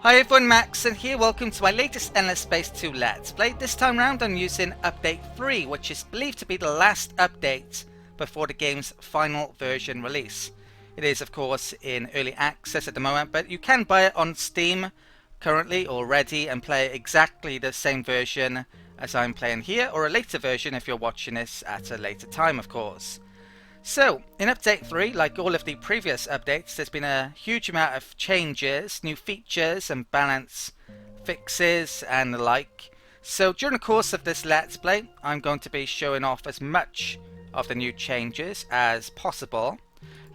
Hi everyone, Macsen here. Welcome to my latest Endless Space 2 Let's Play. This time round I'm using Update 3, which is believed to be the last update before the game's final version release. It is of course in early access at the moment, but you can buy it on Steam currently already and play exactly the same version as I'm playing here, or a later version if you're watching this at a later time of course. So, in Update 3, like all of the previous updates, there's been a huge amount of changes, new features and balance fixes and the like. So during the course of this Let's Play, I'm going to be showing off as much of the new changes as possible.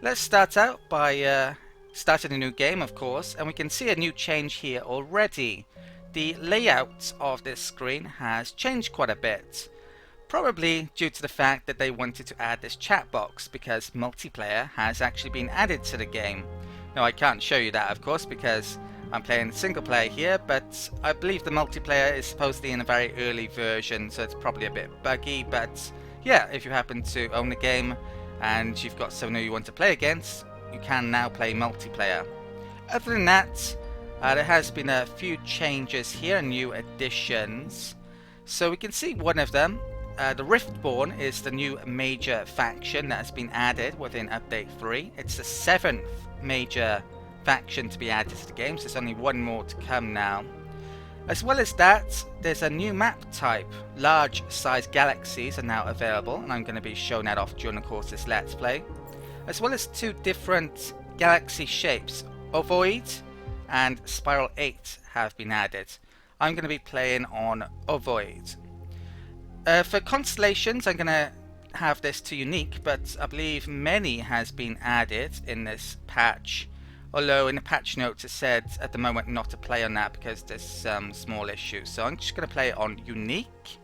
Let's start out by starting a new game, of course, and we can see a new change here already. The layout of this screen has changed quite a bit. Probably due to the fact that they wanted to add this chat box, because multiplayer has actually been added to the game. Now I can't show you that of course because I'm playing single player here, but I believe the multiplayer is supposedly in a very early version, so it's probably a bit buggy. But yeah, if you happen to own the game and you've got someone who you want to play against, you can now play multiplayer. Other than that, there has been a few changes here, new additions. So we can see one of them. The Riftborn is the new major faction that has been added within Update 3. It's the 7th major faction to be added to the game, so there's only one more to come now. As well as that, there's a new map type. Large size galaxies are now available, and I'm going to be showing that off during the course of this Let's Play. As well as two different galaxy shapes, Ovoid and Spiral 8 have been added. I'm going to be playing on Ovoid. For constellations, I'm going to have this to unique, but I believe many has been added in this patch. Although in the patch notes it said at the moment not to play on that because there's some small issues. So I'm just going to play it on unique.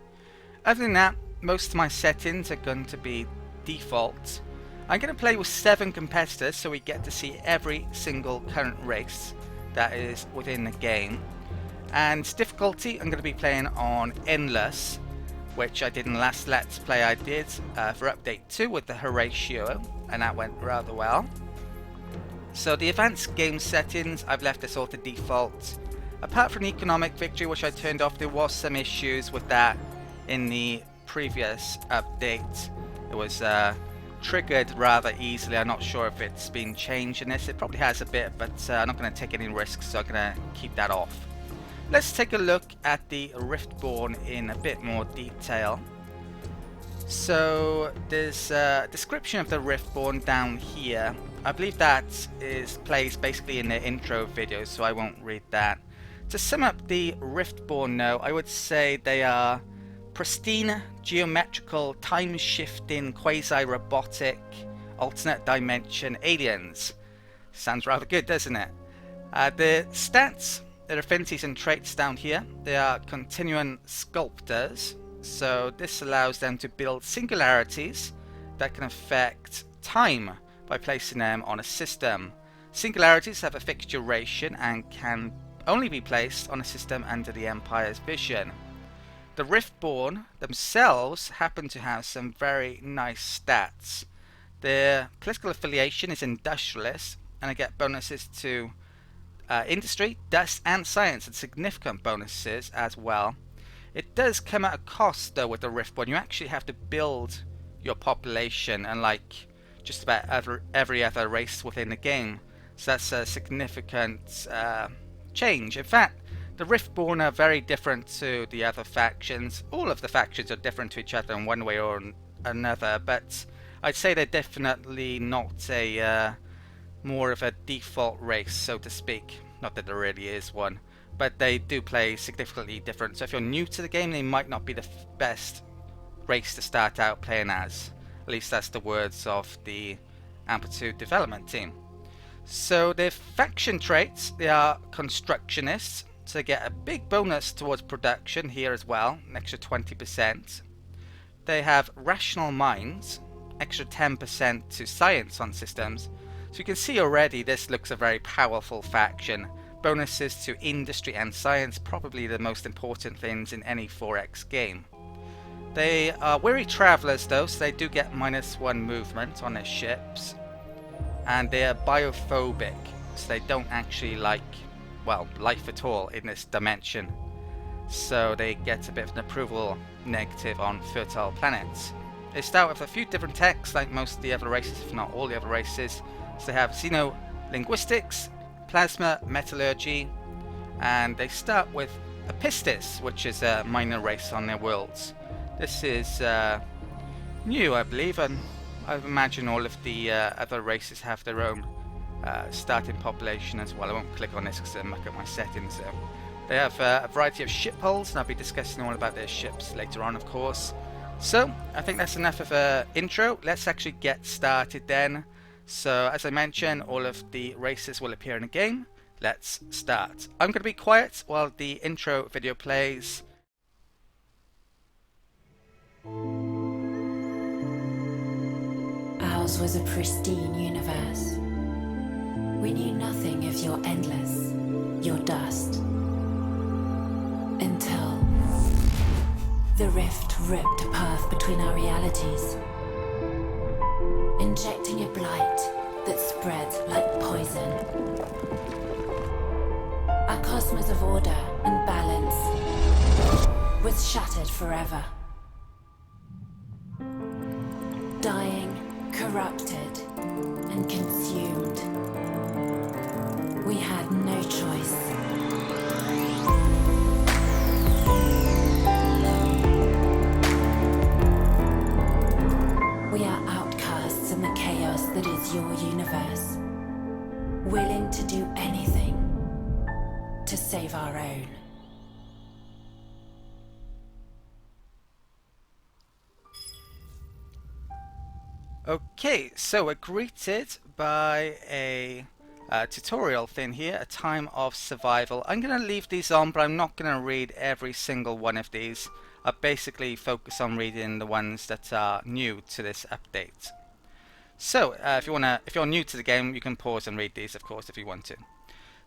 Other than that, most of my settings are going to be default. I'm going to play with 7 competitors, so we get to see every single current race that is within the game. And difficulty, I'm going to be playing on endless, which I did in the last Let's Play I did for Update 2 with the Horatio, and that went rather well. So the advanced game settings, I've left this all to default. Apart from the economic victory, which I turned off, there was some issues with that in the previous update. It was triggered rather easily. I'm not sure if it's been changed in this. It probably has a bit, but I'm not going to take any risks, so I'm going to keep that off. Let's take a look at the Riftborn in a bit more detail. So there's a description of the Riftborn down here. I believe that plays basically in the intro video, so I won't read that. To sum up the Riftborn now, I would say they are pristine, geometrical, time-shifting, quasi-robotic, alternate dimension aliens. Sounds rather good, doesn't it? The stats, their affinities and traits down here, they are continuum sculptors, so this allows them to build singularities that can affect time by placing them on a system. Singularities have a fixed duration and can only be placed on a system under the Empire's vision. The Riftborn themselves happen to have some very nice stats. Their political affiliation is industrialist, and they get bonuses to industry, dust and science, and significant bonuses as well. It does come at a cost though with the Riftborn. You actually have to build your population, unlike just about every other race within the game. So that's a significant change. In fact, the Riftborn are very different to the other factions. All of the factions are different to each other in one way or another, but I'd say they're definitely not a more of a default race, so to speak. Not that there really is one, but they do play significantly different. So if you're new to the game, they might not be the best race to start out playing as. At least that's the words of the Amplitude development team. So their faction traits, they are constructionists, so they get a big bonus towards production here as well, an extra 20%. They have rational minds, extra 10% to science on systems. So you can see already this looks a very powerful faction. Bonuses to industry and science, probably the most important things in any 4X game. They are weary travelers though, so they do get -1 movement on their ships. And they are biophobic, so they don't actually like well, life at all in this dimension. So they get a bit of an approval negative on fertile planets. They start with a few different techs like most of the other races, if not all the other races. So they have xenolinguistics, plasma metallurgy, and they start with Epistis, which is a minor race on their worlds. This is new, I believe, and I imagine all of the other races have their own starting population as well. I won't click on this because it'll muck up my settings. So they have a variety of ship hulls, and I'll be discussing all about their ships later on, of course. So I think that's enough of an intro. Let's actually get started then. So as I mentioned, all of the races will appear in the game. Let's start. I'm going to be quiet while the intro video plays. Ours was a pristine universe. We knew nothing of your endless, your dust. Until the rift ripped a path between our realities, injecting a blight that spread like poison. Our cosmos of order and balance was shattered forever. Dying, corrupted, and consumed. We had no choice. We are outcasts in the chaos that is your universe, willing to do anything to save our own. Okay, so we're greeted by a tutorial thing here, a time of survival. I'm going to leave these on, but I'm not going to read every single one of these. I basically focus on reading the ones that are new to this update. So, if you're new to the game, you can pause and read these, of course, if you want to.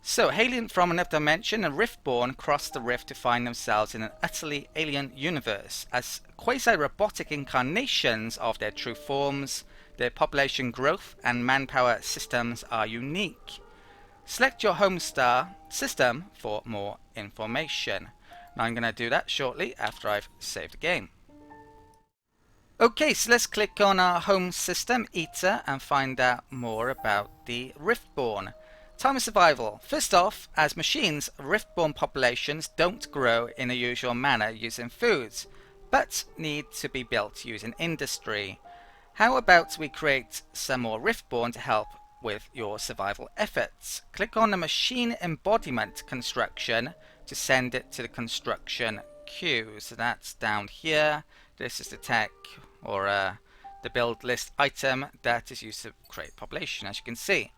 So, hailing from another dimension, the Riftborn crossed the rift to find themselves in an utterly alien universe. As quasi-robotic incarnations of their true forms, their population growth and manpower systems are unique. Select your home star system for more information. Now I'm going to do that shortly after I've saved the game. Okay, so let's click on our home system, Eta, and find out more about the Riftborn. Time of survival. First off, as machines, Riftborn populations don't grow in the usual manner using foods, but need to be built using industry. How about we create some more Riftborn to help with your survival efforts? Click on the machine embodiment construction to send it to the construction queue. So that's down here. This is the tech or the build list item that is used to create population, as you can see.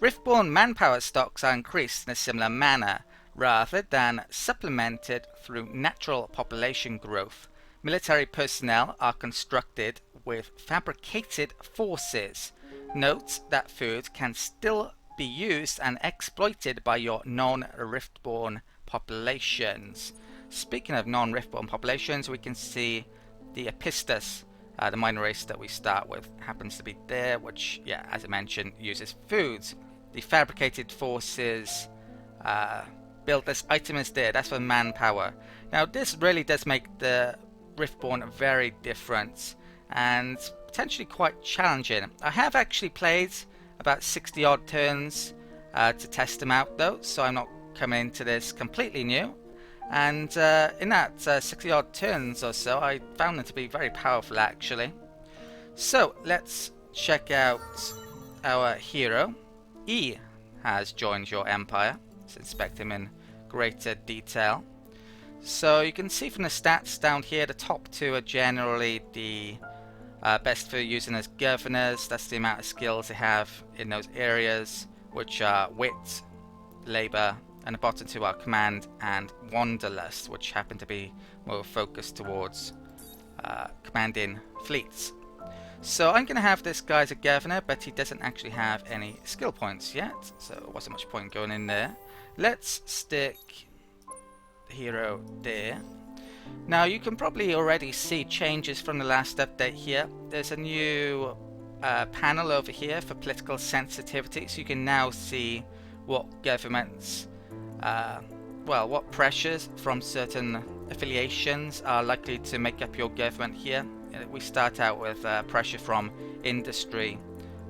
Riftborn manpower stocks are increased in a similar manner, rather than supplemented through natural population growth. Military personnel are constructed with fabricated forces. Note that food can still be used and exploited by your non-Riftborn populations. Speaking of non-Riftborn populations, we can see the Epistis, the minor race that we start with, happens to be there, which, yeah, as I mentioned, uses foods. The fabricated forces build this item is there. That's for manpower. Now, this really does make the Riftborn very different and potentially quite challenging. I have actually played about 60 odd turns to test them out though, so I'm not coming into this completely new. And in that 60 odd turns or so, I found them to be very powerful actually. So let's check out our hero. E has joined your empire. Let's inspect him in greater detail. So you can see from the stats down here, the top two are generally the best for using as governors. That's the amount of skills they have in those areas, which are wit, labour, and the bottom two are command and wanderlust, which happen to be more focused towards commanding fleets. So I'm going to have this guy as a governor, but he doesn't actually have any skill points yet, so there wasn't much point going in there. Let's stick the hero there. Now you can probably already see changes from the last update here. There's a new panel over here for political sensitivity, so you can now see what governments well, what pressures from certain affiliations are likely to make up your government here. We start out with pressure from industry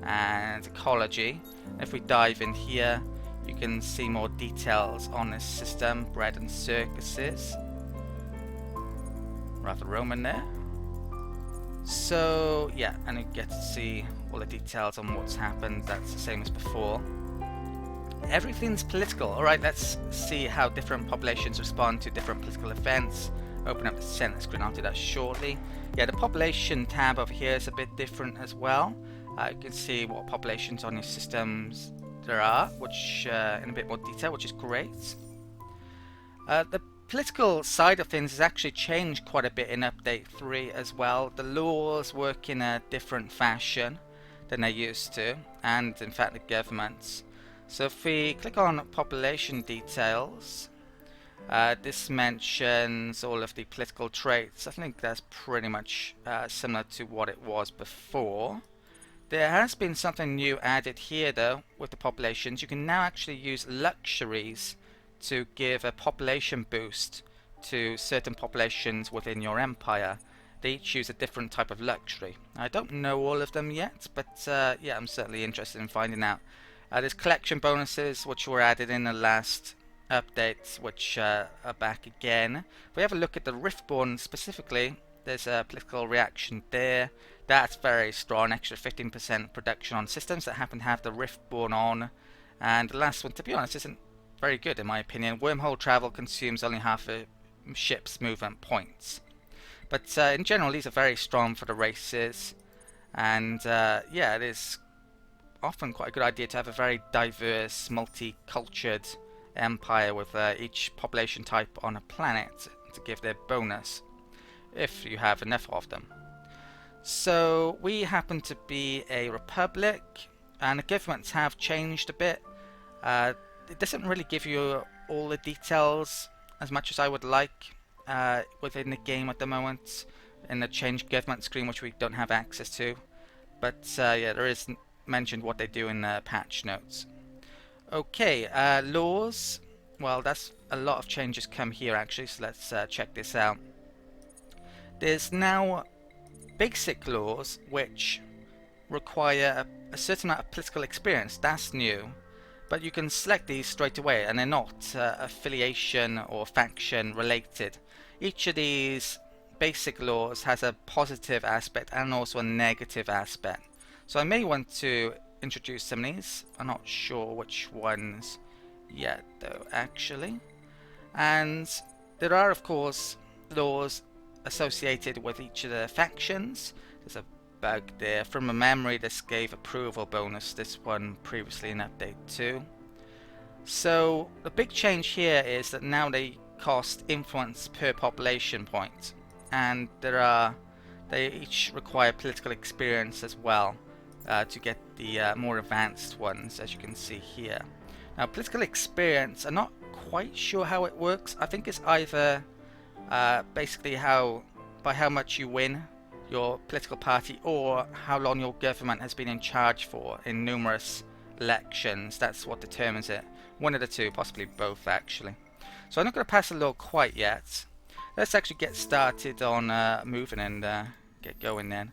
and ecology. If we dive in here, you can see more details on this system. Bread and circuses. Rather Roman there. So yeah, and you get to see all the details on what's happened. That's the same as before. Everything's political. Alright, let's see how different populations respond to different political events. Open up the Senate screen, I'll do that shortly. Yeah, the population tab over here is a bit different as well. You can see what populations on your systems there are, which in a bit more detail, which is great. The political side of things has actually changed quite a bit in Update 3 as well. The laws work in a different fashion than they used to, and in fact the governments. So if we click on population details, this mentions all of the political traits. I think that's pretty much similar to what it was before. There has been something new added here though with the populations. You can now actually use luxuries to give a population boost to certain populations within your empire. They each use a different type of luxury. I don't know all of them yet, but yeah, I'm certainly interested in finding out. There's collection bonuses which were added in the last updates, which are back again. If we have a look at the Riftborn specifically, there's a political reaction there. That's very strong, extra 15% production on systems that happen to have the Riftborn on. And the last one, to be honest, isn't very good in my opinion. Wormhole travel consumes only half a ship's movement points. But in general, these are very strong for the races. And yeah, it is often quite a good idea to have a very diverse, multi-cultured empire with each population type on a planet to give their bonus, if you have enough of them. So we happen to be a republic, and the governments have changed a bit. It doesn't really give you all the details as much as I would like within the game at the moment in the change government screen, which we don't have access to. But yeah, there is mentioned what they do in the patch notes. Okay, laws. Well, that's a lot of changes come here actually, so let's check this out. There's now basic laws which require a certain amount of political experience. That's new. But you can select these straight away, and they're not affiliation or faction related. Each of these basic laws has a positive aspect and also a negative aspect. So I may want to introduce some of these. I'm not sure which ones yet though actually. And there are of course laws associated with each of the factions. There's a bug there. From a memory, this gave approval bonus, this one previously in update 2. So the big change here is that now they cost influence per population point, and they each require political experience as well to get the more advanced ones, as you can see here. Now political experience, I'm not quite sure how it works. I think it's either basically by how much you win your political party, or how long your government has been in charge for in numerous elections. That's what determines it. One of the two, possibly both actually. So I'm not going to pass the law quite yet. Let's actually get started on moving and get going then.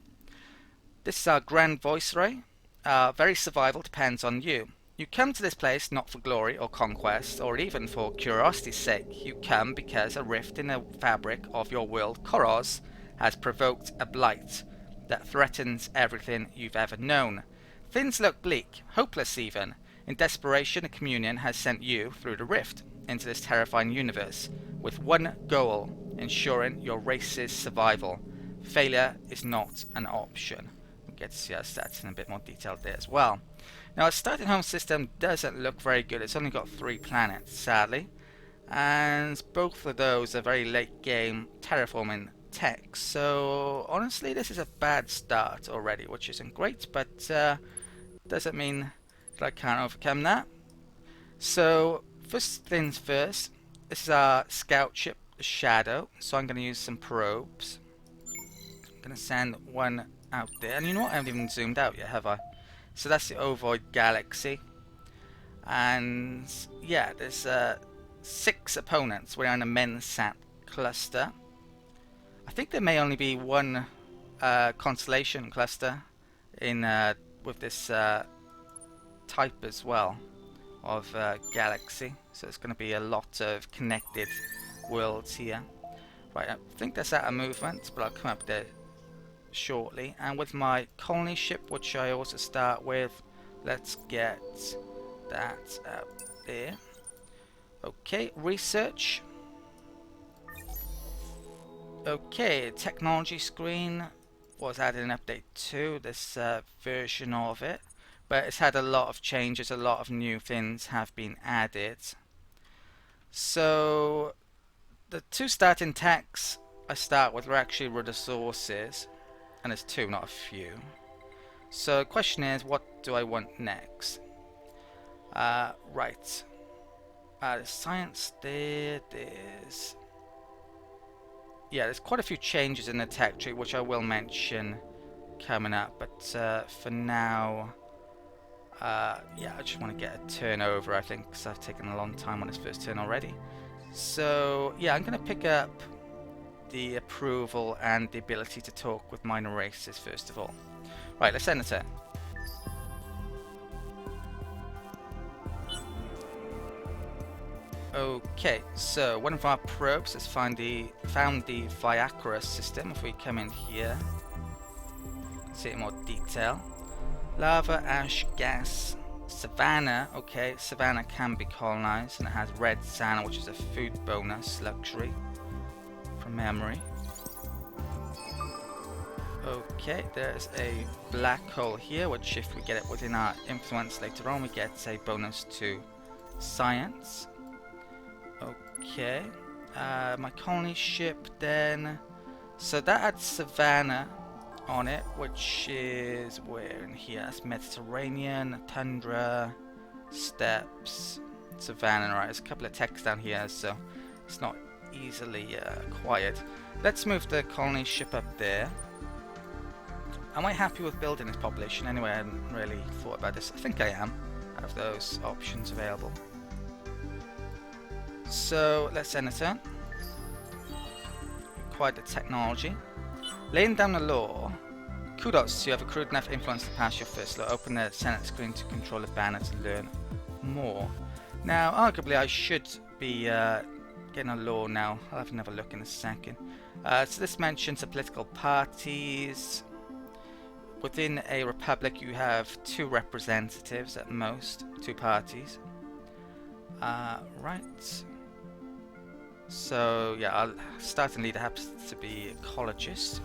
This is our Grand Viceroy. Very survival depends on you. You come to this place not for glory or conquest, or even for curiosity's sake. You come because a rift in the fabric of your world, Koros, has provoked a blight that threatens everything you've ever known. Things look bleak, hopeless even. In desperation, a communion has sent you through the rift into this terrifying universe with one goal: ensuring your race's survival. Failure is not an option. We'll get to see our stats in a bit more detail there as well. Now, our starting home system doesn't look very good. It's only got 3 planets, sadly. And both of those are very late game terraforming tech. So, honestly, this is a bad start already, which isn't great, but doesn't mean that I can't overcome that. So, first things first, this is our scout ship, the Shadow. So I'm going to use some probes. I'm going to send one out there. And you know what? I haven't even zoomed out yet, have I? So that's the Ovoid galaxy. And yeah, there's 6 opponents. We're in a Mensat cluster. I think there may only be one constellation cluster in with this type as well of galaxy. So it's going to be a lot of connected worlds here. Right, I think that's out of movement, but I'll come up there shortly. And with my colony ship, which I also start with, let's get that out there. Okay, research. Okay, technology screen was added in update 2, this version of it, but it's had a lot of changes, a lot of new things have been added. So the 2 starting techs I start with are actually resources, and there's 2, not a few. So the question is, what do I want next? Right. There's science there, there's... Yeah, there's quite a few changes in the tech tree, which I will mention coming up, but for now, yeah, I just want to get a turnover, I think, because I've taken a long time on this first turn already. So, yeah, I'm going to pick up the approval and the ability to talk with minor races, first of all. Right, let's end the turn. Okay, so one of our probes has found the Viagra system. If we come in here, see it in more detail. Lava, ash, gas, Savannah. Okay, Savannah can be colonized, and it has red sand, which is a food bonus luxury from memory. Okay, there's a black hole here, which if we get it within our influence later on, we get a bonus to science. Okay, my colony ship then, so that had Savannah on it, which is where in here? That's Mediterranean, tundra, steppes, Savannah. Right, there's a couple of texts down here, so it's not easily acquired. Let's move the colony ship up there. Am I happy with building this population? Anyway, I hadn't really thought about this. I think I am, out of those options available. So let's end the turn. Acquired the technology. Laying down the law. Kudos, you have accrued enough influence to pass your first law. Open the Senate screen to control the banner to learn more. Now, arguably I should be getting a law now. I'll have another look in a second. So this mentions the political parties. Within a republic you have 2 representatives at most, 2 parties. Right. So yeah, our starting leader happens to be ecologist,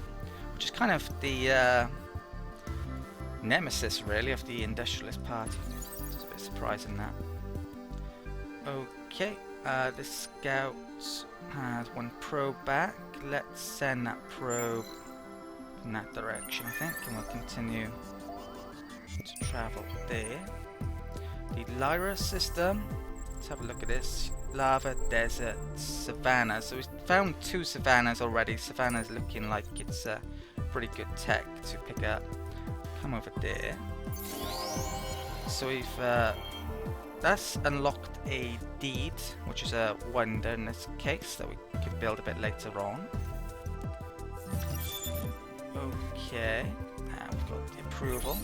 which is kind of the nemesis really of the industrialist party. It's a bit surprising that. Okay, this scout has 1 probe back. Let's send that probe in that direction, I think, and we'll continue to travel there. The Lyra system. Let's have a look at this. Lava, desert, Savannah. So we've found 2 Savannahs already. Savannah's looking like it's a pretty good tech to pick up. Come over there. So we've that's unlocked a deed, which is a wonder in this case that we could build a bit later on. Okay, now we've got the approval.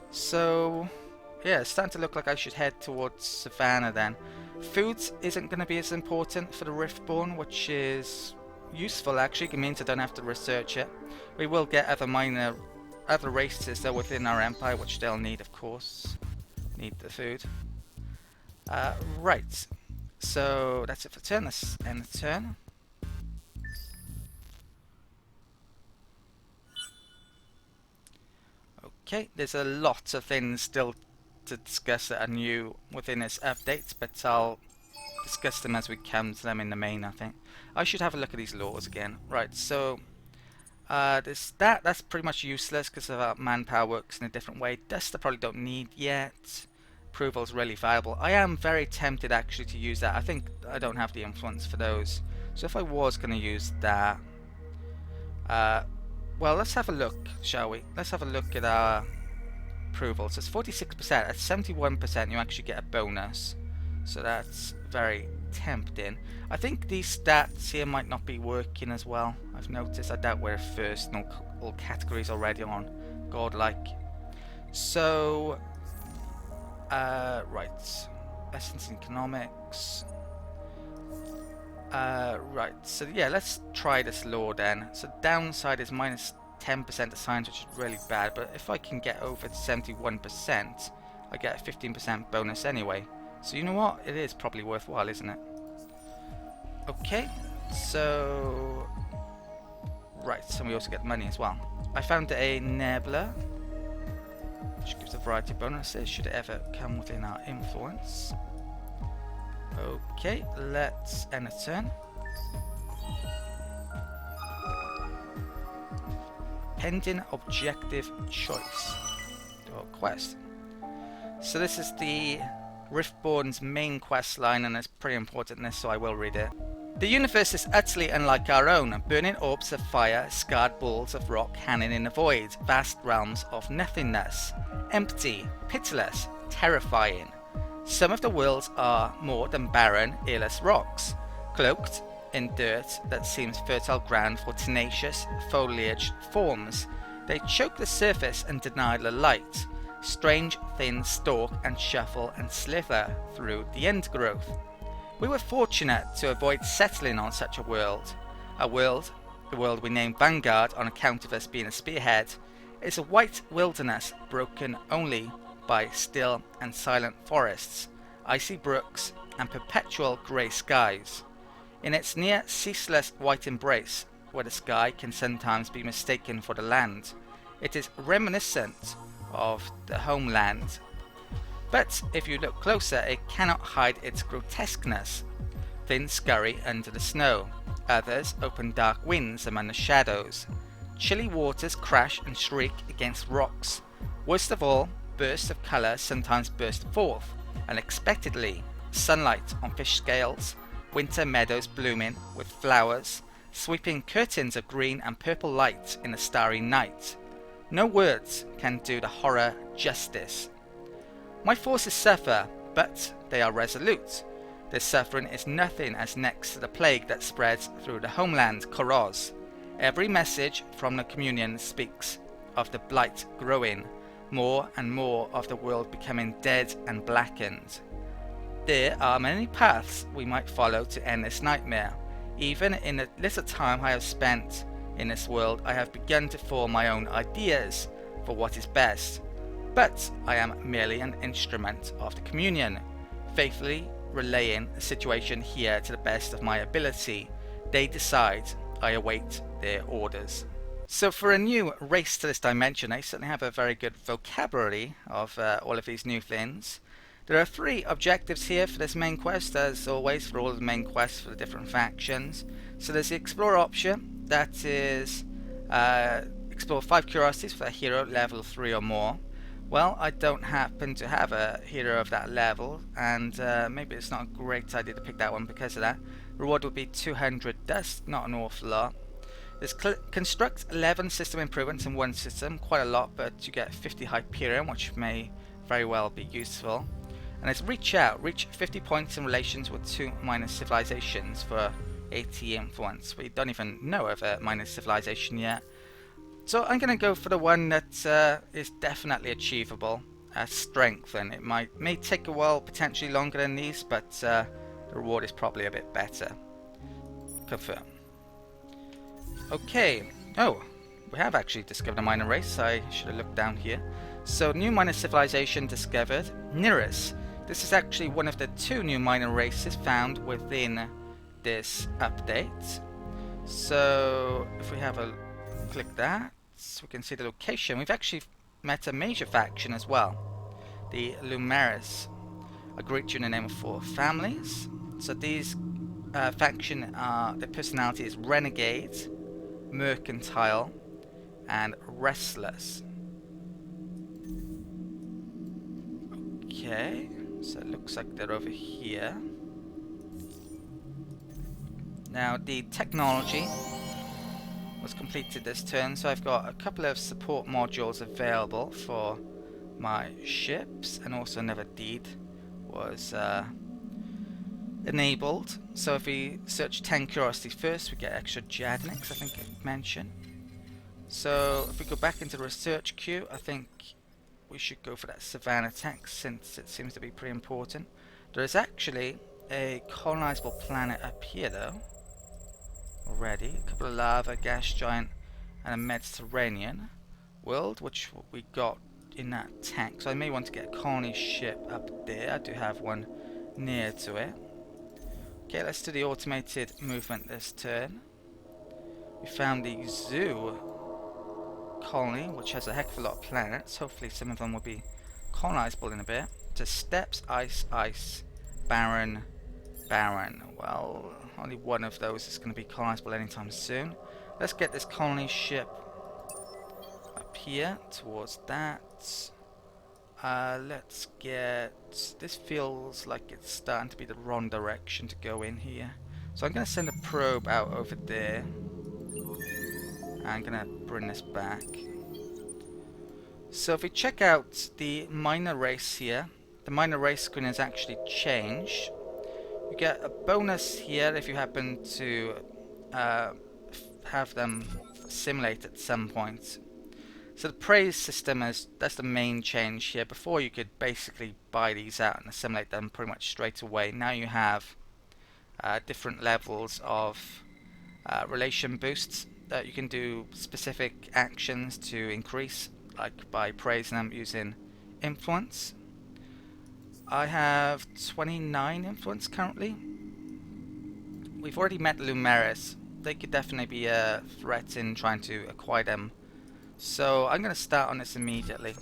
So yeah, it's starting to look like I should head towards Savannah then. Foods isn't going to be as important for the Riftborn, which is useful actually. It means I don't have to research it. We will get other races though within our empire, which they'll need, of course. Need the food. Right. So that's it for turn. Let's end the turn. Okay, there's a lot of things still to discuss that are new within this update, but I'll discuss them as we come to them in the main, I think. I should have a look at these laws again. Right, so that's pretty much useless because our manpower works in a different way. Dust I probably don't need yet. Approval's really valuable. I am very tempted actually to use that. I think I don't have the influence for those. So if I was going to use that, well, let's have a look, shall we? Let's have a look at our approval. So it's 46%. At 71% you actually get a bonus. So that's very tempting. I think these stats here might not be working as well. I've noticed. I doubt we're first in all categories already on godlike. So, right, essence in economics. Right, so yeah, let's try this law then. So downside is minus 10% to science, which is really bad, but if I can get over 71%, I get a 15% bonus anyway. So you know what? It is probably worthwhile, isn't it? Okay, so... Right, so we also get money as well. I found a nebula, which gives a variety of bonuses should it ever come within our influence. Okay, let's end a turn. Pending objective choice. Do a quest. So this is the Riftborn's main quest line, and it's pretty important in this, so I will read it. The universe is utterly unlike our own, burning orbs of fire, scarred balls of rock hanging in the void, vast realms of nothingness, empty, pitiless, terrifying. Some of the worlds are more than barren, airless rocks, cloaked in dirt that seems fertile ground for tenacious, foliaged forms. They choke the surface and deny the light. Strange things stalk and shuffle and slither through the undergrowth. We were fortunate to avoid settling on such a world. The world we named Vanguard on account of us being a spearhead, is a white wilderness broken only by still and silent forests, icy brooks, and perpetual grey skies. In its near ceaseless white embrace, where the sky can sometimes be mistaken for the land, it is reminiscent of the homeland. But if you look closer, it cannot hide its grotesqueness. Things scurry under the snow, others open dark winds among the shadows. Chilly waters crash and shriek against rocks. Worst of all, bursts of colour sometimes burst forth, unexpectedly. Sunlight on fish scales, winter meadows blooming with flowers, sweeping curtains of green and purple light in the starry night. No words can do the horror justice. My forces suffer, but they are resolute. Their suffering is nothing as next to the plague that spreads through the homeland Koros. Every message from the communion speaks of the blight growing, more and more of the world becoming dead and blackened. There are many paths we might follow to end this nightmare. Even in the little time I have spent in this world, I have begun to form my own ideas for what is best. But I am merely an instrument of the communion, faithfully relaying the situation here to the best of my ability. They decide, I await their orders. So for a new race to this dimension, they certainly have a very good vocabulary of all of these new things. There are 3 objectives here for this main quest, as always for all of the main quests for the different factions. So there's the Explorer option, that is explore 5 curiosities for a hero level 3 or more. Well, I don't happen to have a hero of that level, and maybe it's not a great idea to pick that one because of that. Reward would be 200 dust, not an awful lot. There's construct 11 system improvements in one system, quite a lot, but you get 50 Hyperion, which may very well be useful. And there's reach out, reach 50 points in relations with 2 minor civilizations for 80 influence. We don't even know of a minor civilization yet. So I'm going to go for the one that is definitely achievable, strength, and it may take a while, potentially longer than these, but the reward is probably a bit better. Confirm. Okay. Oh, we have actually discovered a minor race. I should have looked down here. So new minor civilization discovered, Nirus. This is actually one of the 2 new minor races found within this update. So if we have a click that, so we can see the location. We've actually met a major faction as well, the Lumeris. I greet you in the name of 4 families. So these faction are, their personality is renegade, mercantile, and restless. Okay, so it looks like they're over here. Now the technology was completed this turn, so I've got a couple of support modules available for my ships, and also another deed was enabled. So if we search 10 curiosity first, we get extra Jadniks, I think it mentioned. So if we go back into the research queue, I think we should go for that Savannah text since it seems to be pretty important. There is actually a colonizable planet up here though, already. A couple of lava, gas giant, and a Mediterranean world, which we got in that tank. So I may want to get a colony ship up there. I do have one near to it. Okay, let's do the automated movement this turn. We found the zoo colony, which has a heck of a lot of planets. Hopefully some of them will be colonizable in a bit. Just steppes, ice, ice, barren, barren. Well, only one of those is going to be colonizable anytime soon. Let's get this colony ship up here towards that. Let's get... This feels like it's starting to be the wrong direction to go in here. So I'm going to send a probe out over there. I'm going to bring this back. So if we check out the minor race here, the minor race screen has actually changed. You get a bonus here if you happen to have them simulate at some point. So the praise system that's the main change here. Before you could basically buy these out and assimilate them pretty much straight away. Now you have different levels of relation boosts that you can do specific actions to increase, like by praising them using influence. I have 29 influence currently. We've already met the Lumeris. They could definitely be a threat in trying to acquire them. So I'm going to start on this immediately.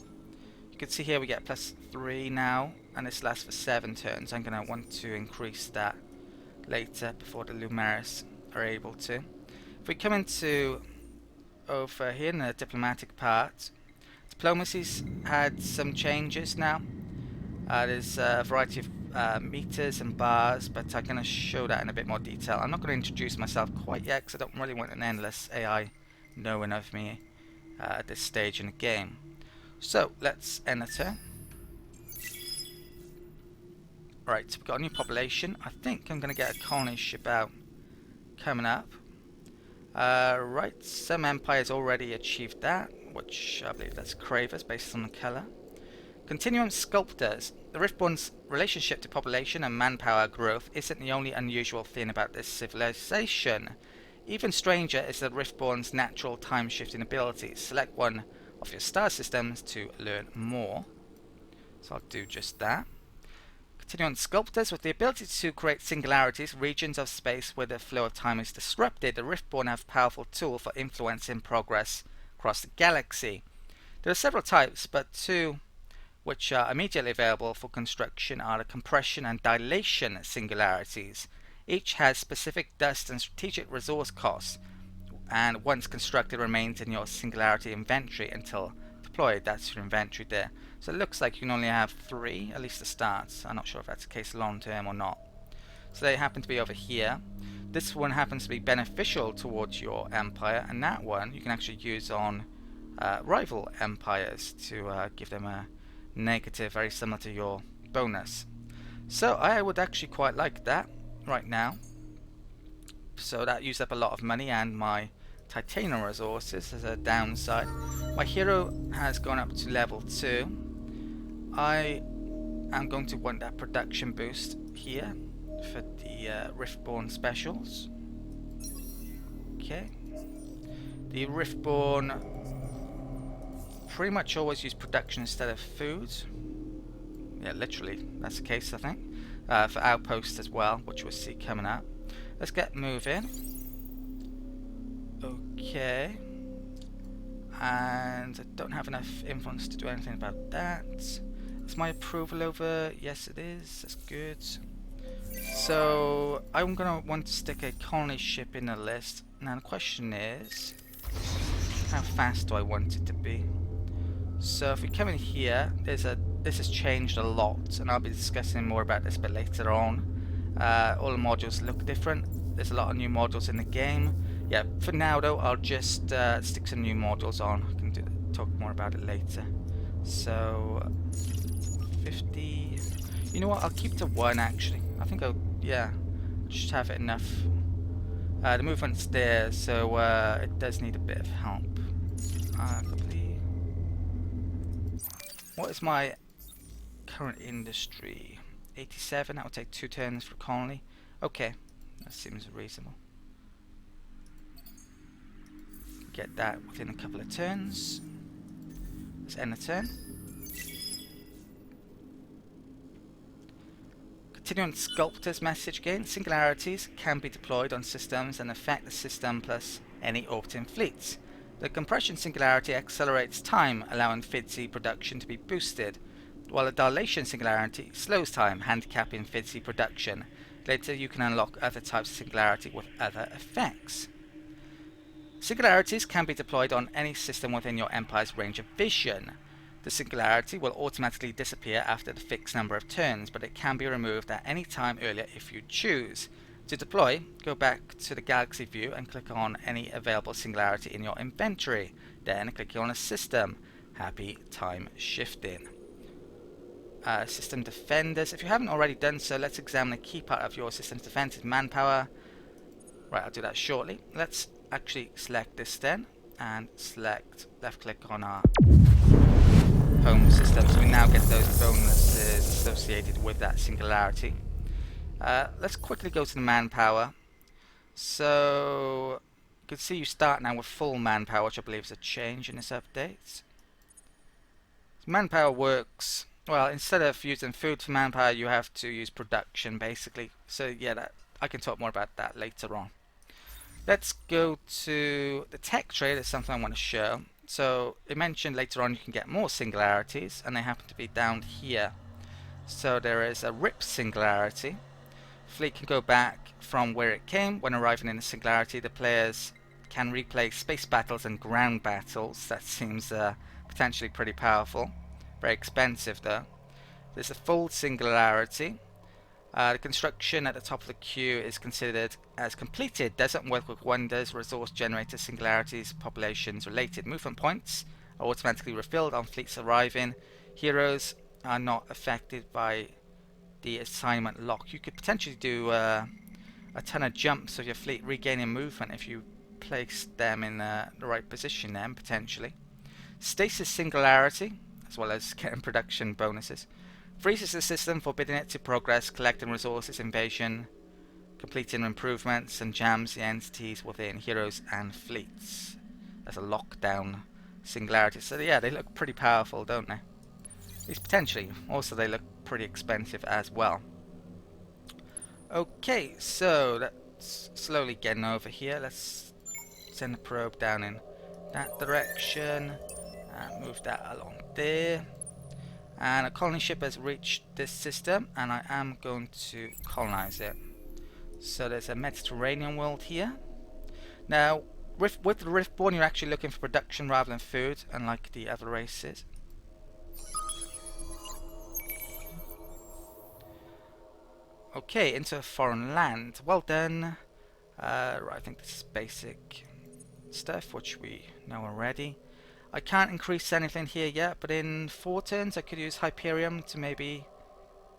You can see here we get +3 now, and this lasts for 7 turns. I'm going to want to increase that later before the Lumeris are able to. If we come into over here in the diplomatic part, diplomacy's had some changes now. There's a variety of meters and bars, but I'm going to show that in a bit more detail. I'm not going to introduce myself quite yet because I don't really want an endless AI knowing of me at this stage in the game. So let's enter. Right, so we've got a new population. I think I'm going to get a colony ship out coming up. Right, some empires already achieved that, which I believe that's Cravers based on the colour. Continuum Sculptors. The Riftborn's relationship to population and manpower growth isn't the only unusual thing about this civilization. Even stranger is the Riftborn's natural time-shifting abilities. Select one of your star systems to learn more. So I'll do just that. Continuing Sculptors. With the ability to create singularities, regions of space where the flow of time is disrupted, the Riftborn have a powerful tool for influencing progress across the galaxy. There are several types, but two which are immediately available for construction are the compression and dilation singularities. Each has specific dust and strategic resource costs, and once constructed remains in your singularity inventory until deployed. That's your inventory there. So it looks like you can only have 3, at least to start. I'm not sure if that's the case long term or not. So they happen to be over here. This one happens to be beneficial towards your empire, and that one you can actually use on rival empires to give them a negative, very similar to your bonus. So I would actually quite like that right now. So that used up a lot of money and my titanium resources as a downside. My hero has gone up to level 2. I am going to want that production boost here for the Riftborn specials. Okay. The Riftborn pretty much always use production instead of food. Yeah, literally, that's the case, I think. For outposts as well, which we'll see coming up. Let's get moving. Okay. And I don't have enough influence to do anything about that. Is my approval over? Yes, it is. That's good. So I'm going to want to stick a colony ship in the list. Now the question is, how fast do I want it to be? So if we come in here, this has changed a lot, and I'll be discussing more about this a bit later on. All the modules look different. There's a lot of new modules in the game. Yeah, for now though, I'll just stick some new modules on. I can talk more about it later. So 50. You know what? I'll keep to 1 actually. I think I'll yeah, should have enough. The movement's there, so it does need a bit of help. What is my current industry? 87. That would take 2 turns for a colony. Okay, that seems reasonable. Get that within a couple of turns. Let's end the turn. Continuing Sculptor's message again. Singularities can be deployed on systems and affect the system plus any orbiting fleets. The compression singularity accelerates time, allowing FIDC production to be boosted, while the dilation singularity slows time, handicapping FIDC production. Later you can unlock other types of singularity with other effects. Singularities can be deployed on any system within your Empire's range of vision. The singularity will automatically disappear after the fixed number of turns, but it can be removed at any time earlier if you choose. To deploy, go back to the galaxy view and click on any available singularity in your inventory. Then click on a system. Happy time shifting. System defenders. If you haven't already done so, let's examine a key part of your system's defense, manpower. Right, I'll do that shortly. Let's actually select this then and select left click on our home system, so we now get those bonuses associated with that singularity. Let's quickly go to the manpower. So you can see you start now with full manpower, which I believe is a change in this update. Manpower works well. Instead of using food for manpower, you have to use production basically. So yeah, I can talk more about that later on. Let's go to the tech trade. It's something I want to show. So it mentioned later on you can get more singularities, and they happen to be down here. So there is a RIP singularity. Fleet can go back from where it came. When arriving in the singularity, the players can replay space battles and ground battles. That seems potentially pretty powerful. Very expensive though. There's a full singularity. The construction at the top of the queue is considered as completed. Doesn't work with wonders, resource generators, singularities, populations, related movement points are automatically refilled on fleets arriving. Heroes are not affected by the assignment lock. You could potentially do a ton of jumps of your fleet regaining movement if you place them in the right position then, potentially. Stasis singularity, as well as getting production bonuses. Freezes the system, forbidding it to progress, collecting resources, invasion, completing improvements, and jams the entities within heroes and fleets. As a lockdown singularity. So yeah, they look pretty powerful, don't they? At least potentially. Also, they look pretty expensive as well. Okay, so let's slowly getting over here. Let's send the probe down in that direction and move that along there. And a colony ship has reached this system, and I am going to colonize it. So there's a Mediterranean world here. Now, with the Riftborn, you're actually looking for production rather than food, unlike the other races. Okay, into a foreign land. Well done. Right, I think this is basic stuff, which we know already. I can't increase anything here yet, but in 4 turns I could use Hyperium to maybe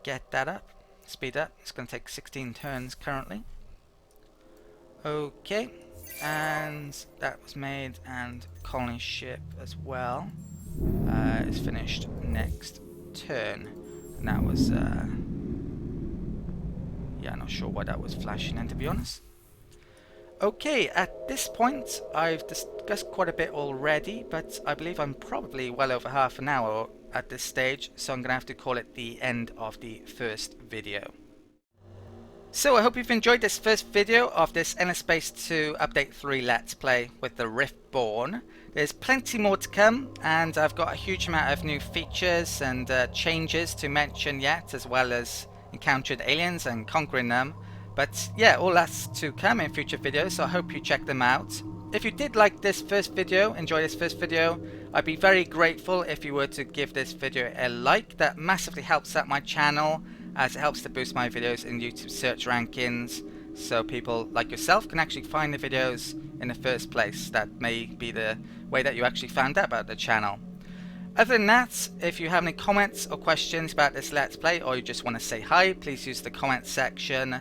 get that up, speed up. It's going to take 16 turns currently. Okay, and that was made, and colony ship as well is finished next turn. And that was, yeah, not sure why that was flashing in, to be honest. Okay, at this point I've discussed quite a bit already, but I believe I'm probably well over half an hour at this stage, so I'm going to have to call it the end of the first video. So I hope you've enjoyed this first video of this Endless Space 2 Update 3 Let's Play with the Riftborn. There's plenty more to come, and I've got a huge amount of new features and changes to mention yet, as well as encountered aliens and conquering them. But yeah, all that's to come in future videos, so I hope you check them out. If you did like this first video, enjoy this first video, I'd be very grateful if you were to give this video a like. That massively helps out my channel, as it helps to boost my videos in YouTube search rankings, so people like yourself can actually find the videos in the first place. That may be the way that you actually found out about the channel. Other than that, if you have any comments or questions about this Let's Play, or you just want to say hi, please use the comment section.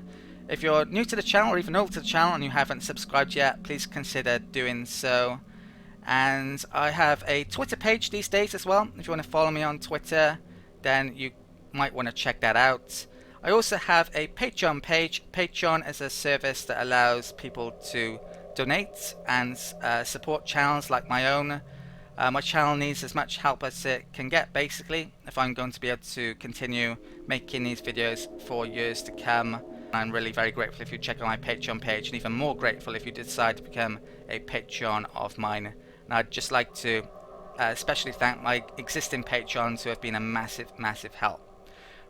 If you're new to the channel or even old to the channel and you haven't subscribed yet, please consider doing so. And I have a Twitter page these days as well. If you want to follow me on Twitter, then you might want to check that out. I also have a Patreon page. Patreon is a service that allows people to donate and support channels like my own. My channel needs as much help as it can get, basically, if I'm going to be able to continue making these videos for years to come. I'm really very grateful if you check out my Patreon page, and even more grateful if you decide to become a Patreon of mine. And I'd just like to especially thank my existing Patrons who have been a massive, massive help.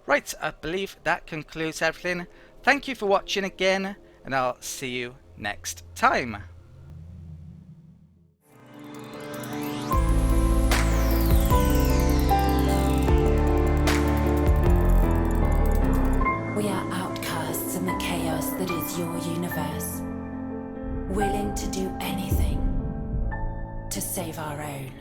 Right, I believe that concludes everything. Thank you for watching again, and I'll see you next time. We are outcasts in the chaos that is your universe, willing to do anything to save our own.